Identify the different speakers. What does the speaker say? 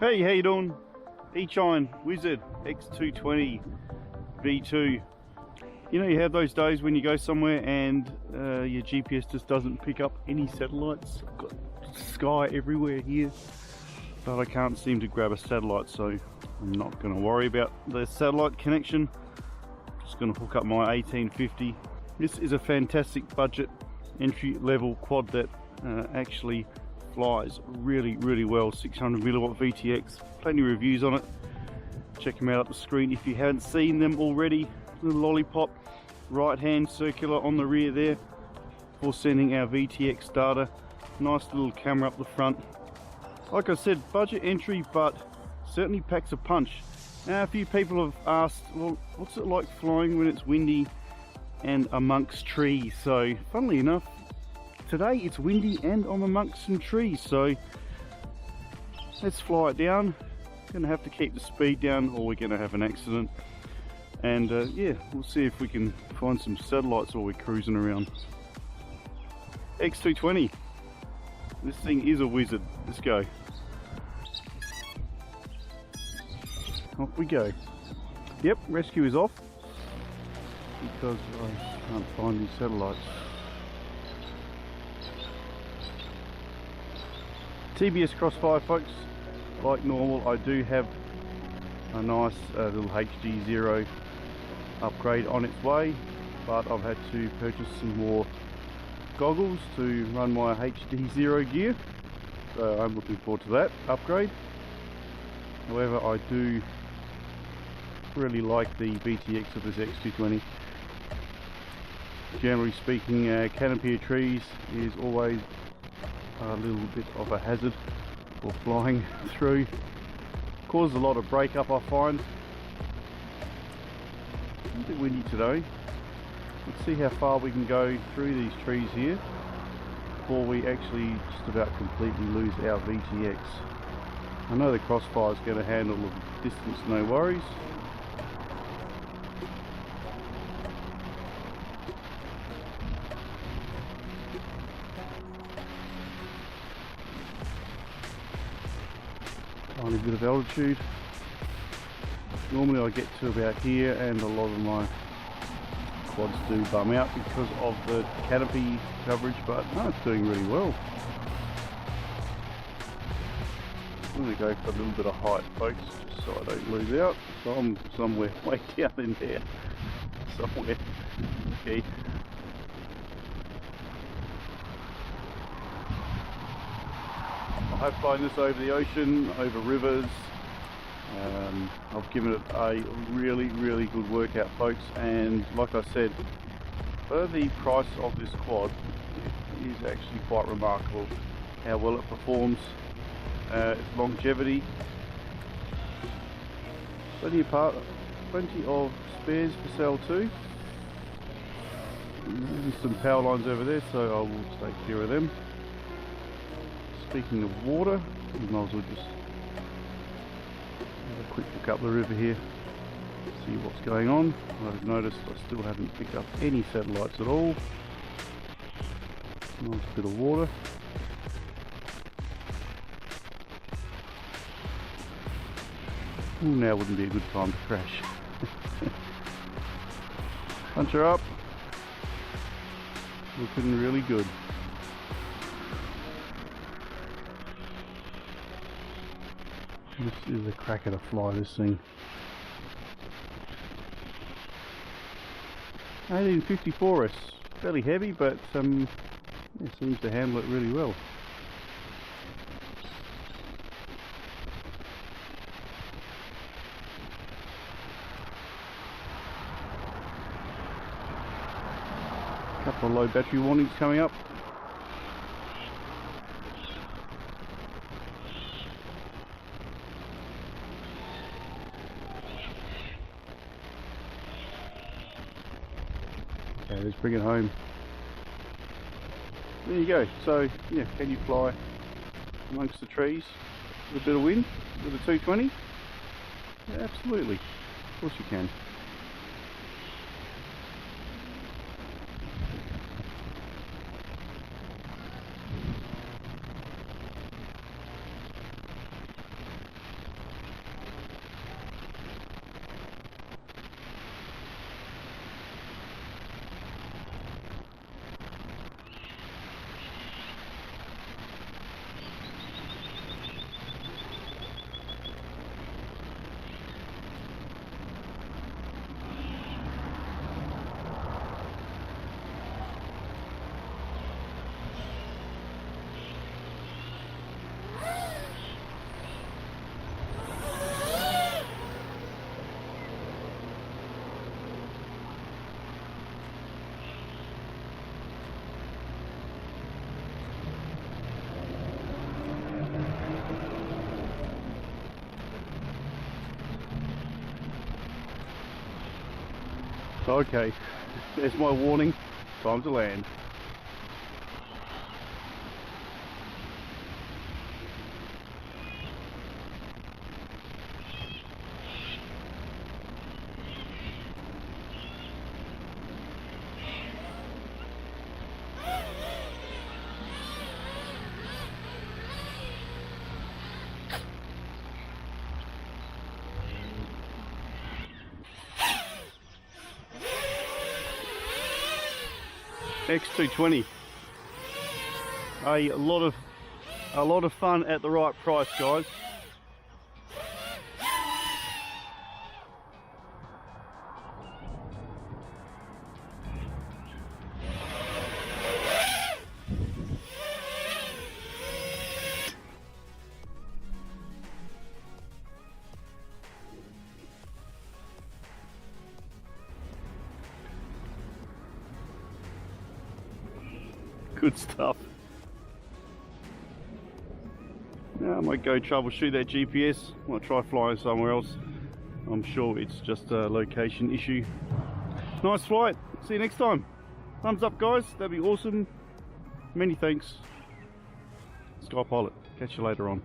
Speaker 1: Hey, how you doing? Eachine Wizard X220 V2. You know, you have those days when you go somewhere and your GPS just doesn't pick up any satellites. I've got sky everywhere here, but I can't seem to grab a satellite, so I'm not going to worry about the satellite connection. Just going to hook up my 1850. This is a fantastic budget entry level quad that actually flies really well. 600 milliwatt VTX, plenty of reviews on it. Check them out up the screen if you haven't seen them already. Little lollipop, right hand circular on the rear there for sending our VTX data. Nice little camera up the front. Like I said, budget entry, but certainly packs a punch. Now, a few people have asked, well, what's it like flying when it's windy and amongst trees? So funnily enough, today it's windy and I'm amongst some trees, so let's fly it down. Gonna have to keep the speed down or we're gonna have an accident. And yeah, we'll see if we can find some satellites while we're cruising around. X220. This thing is a wizard. Let's go. Off we go. Yep, rescue is off because I can't find these satellites. TBS Crossfire, folks. Like normal, I do have a nice little HDZERO upgrade on its way, but I've had to purchase some more goggles to run my HDZERO Gear, so I'm looking forward to that upgrade. However, I do really like the VTX of this X220. Generally speaking, canopy of trees is always a little bit of a hazard for flying through. Causes a lot of breakup, I find. A bit windy today. Let's see how far we can go through these trees here before we actually just about completely lose our VTX. I know the Crossfire is going to handle the distance, no worries. Tiny bit of altitude. Normally I get to about here and a lot of my quads do bum out because of the canopy coverage, but no, it's doing really well. I'm going to go for a little bit of height, folks, just so I don't lose out. So I'm somewhere way down in there. Somewhere. Okay. I have flown this over the ocean, over rivers. I've given it a really good workout, folks, and like I said, for the price of this quad, it is actually quite remarkable how well it performs. Its longevity, plenty of spares for sale too. There's some power lines over there, so I will take care of them. Speaking of water, we might as well just have a quick look up the river here, see what's going on. I've noticed I still haven't picked up any satellites at all. Nice bit of water. Ooh, now wouldn't be a good time to crash. Punch her up. Looking really good. This is a cracker to fly, this thing. 1854S, fairly heavy, but it seems to handle it really well. Couple of low battery warnings coming up. Okay, let's bring it home. There you go. So, yeah, can you fly amongst the trees with a bit of wind with a 220? Yeah, absolutely. Of course you can. Okay, there's my warning. Time to land. X220, a lot of fun at the right price, guys. Good stuff. Now I might go troubleshoot that GPS. Might try flying somewhere else. I'm sure it's just a location issue. Nice flight. See you next time. Thumbs up, guys. That'd be awesome. Many thanks. Sky Pilot. Catch you later on.